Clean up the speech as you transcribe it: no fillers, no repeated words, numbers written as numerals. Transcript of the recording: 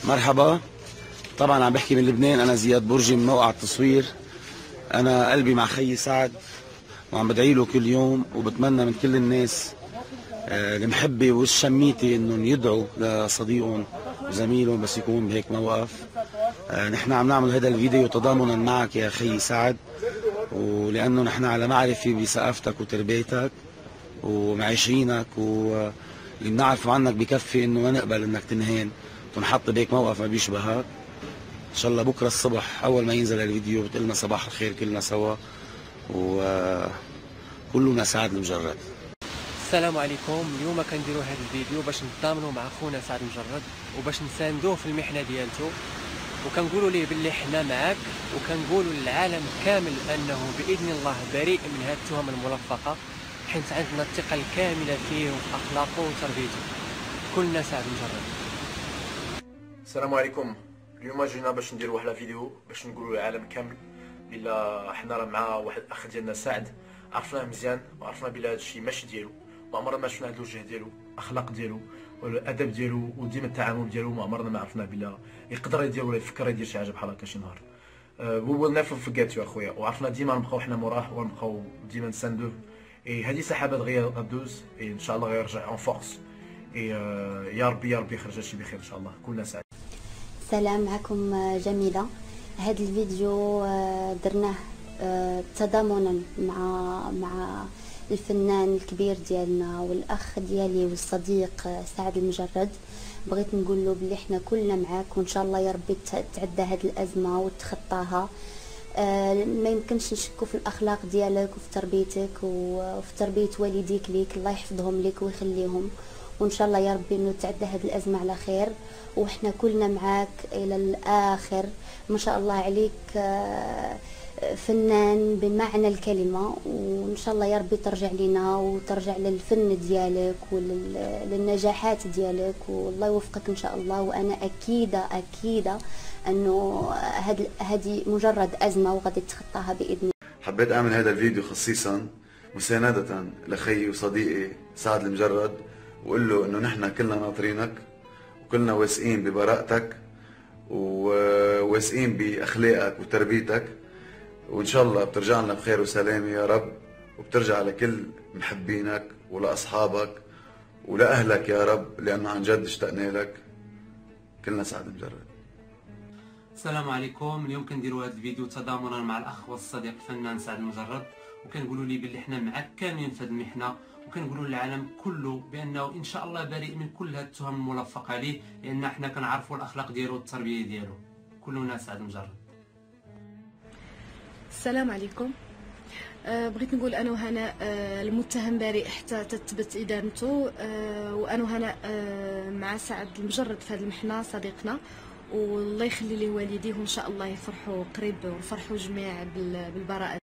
مرحبا. طبعا عم بحكي من لبنان، انا زياد برجي من موقع التصوير. انا قلبي مع خيي سعد وعم بدعي له كل يوم، وبتمنى من كل الناس المحبه والشميته انهم يدعوا لصديقهم وزميلهم بس يكون بهيك موقف. نحن عم نعمل هذا الفيديو تضامنا معك يا خيي سعد، ولانه نحن على معرفه بثقافتك وتربيتك ومعيشينك، واللي بنعرفه عنك بكفي انه ما نقبل انك تنهين تنحط بهيك موقف ما بيشبهك. ان شاء الله بكره الصبح اول ما ينزل الفيديو بتقلنا صباح الخير كلنا سوا، وكلنا سعد المجرد. السلام عليكم. اليوم كنديروا هذا الفيديو باش نتضامنوا مع خونا سعد المجرد وباش نساندوه في المحنه ديالته، وكنقولوا ليه باللي حنا معاك، وكنقولوا للعالم كامل انه باذن الله بريء من هذه التهم الملفقه، حيت عندنا الثقه الكامله فيه وفي اخلاقه وتربيته. كلنا سعد المجرد. السلام عليكم. اليوم جينا باش نديروا واحد الفيديو باش نقولوا للعالم كامل بلا حنا راه مع واحد الاخ ديالنا سعد، عرفناه مزيان وعرفنا بلا هادشي ماشي ديالو، ما عمرنا ما شفنا هاد الوجه ديالو، الاخلاق ديالو والادب ديالو وديما التعامل ديالو، ما عمرنا ما عرفنا بلا يقدر يدير ولا يفكر يدير شي حاجه بحال هكا شي نهار. we will never forget you اخويا، وعرفنا ديما نبقاو حنا موراه ونبقاو ديما نساندوه. هذه سحابه غدوز، ان شاء الله غيرجع اون فورس. يا ربي يا ربي يخرج هادشي بخير ان شاء الله. كلنا سعد. السلام معكم جميلة. هذا الفيديو درناه تضامنا مع الفنان الكبير ديالنا والاخ ديالي والصديق سعد المجرد. بغيت نقول له بلي احنا كلنا معاك، وان شاء الله يا ربي تعدى هذه الازمه وتخطاها. ما يمكنش نشكو في الاخلاق ديالك وفي تربيتك وفي تربيه والديك ليك، الله يحفظهم لك ويخليهم، وان شاء الله يا ربي انه تعدى هذه الازمه على خير، واحنا كلنا معاك الى الاخر. ما شاء الله عليك فنان بمعنى الكلمه، وان شاء الله يا ربي ترجع لنا وترجع للفن ديالك وللنجاحات ديالك، والله يوفقك ان شاء الله. وانا اكيده انه هذه مجرد ازمه وغادي تخطاها باذن الله. حبيت اعمل هذا الفيديو خصيصا مساندة لخيي وصديقي سعد المجرد، وقول له انه نحن كلنا ناطرينك، وكلنا واثقين ببراءتك وواثقين باخلاقك وتربيتك، وان شاء الله بترجع لنا بخير وسلامه يا رب، وبترجع لكل محبينك ولاصحابك ولاهلك يا رب، لانه عن جد اشتقنا لك. كلنا سعد المجرد. السلام عليكم. اليوم كنديروا هذا الفيديو تضامنا مع الاخ والصديق الفنان سعد المجرد، وكنقولوا ليه باللي حنا معاك كاملين في هذه المحنه، وكنقولوا للعالم كله بانه ان شاء الله بريء من كل هذه التهم الملفقه ليه، لان حنا كنعرفوا الاخلاق ديالو والتربيه ديالو. كلنا سعد المجرد. السلام عليكم. بغيت نقول انا وهنا المتهم بريء حتى تثبت ادانته، وانا وهنا مع سعد المجرد في هذه المحنه صديقنا، والله يخلي ليه والديه، وان شاء الله يفرحوا قريب ويفرحوا جميع بالبراءه.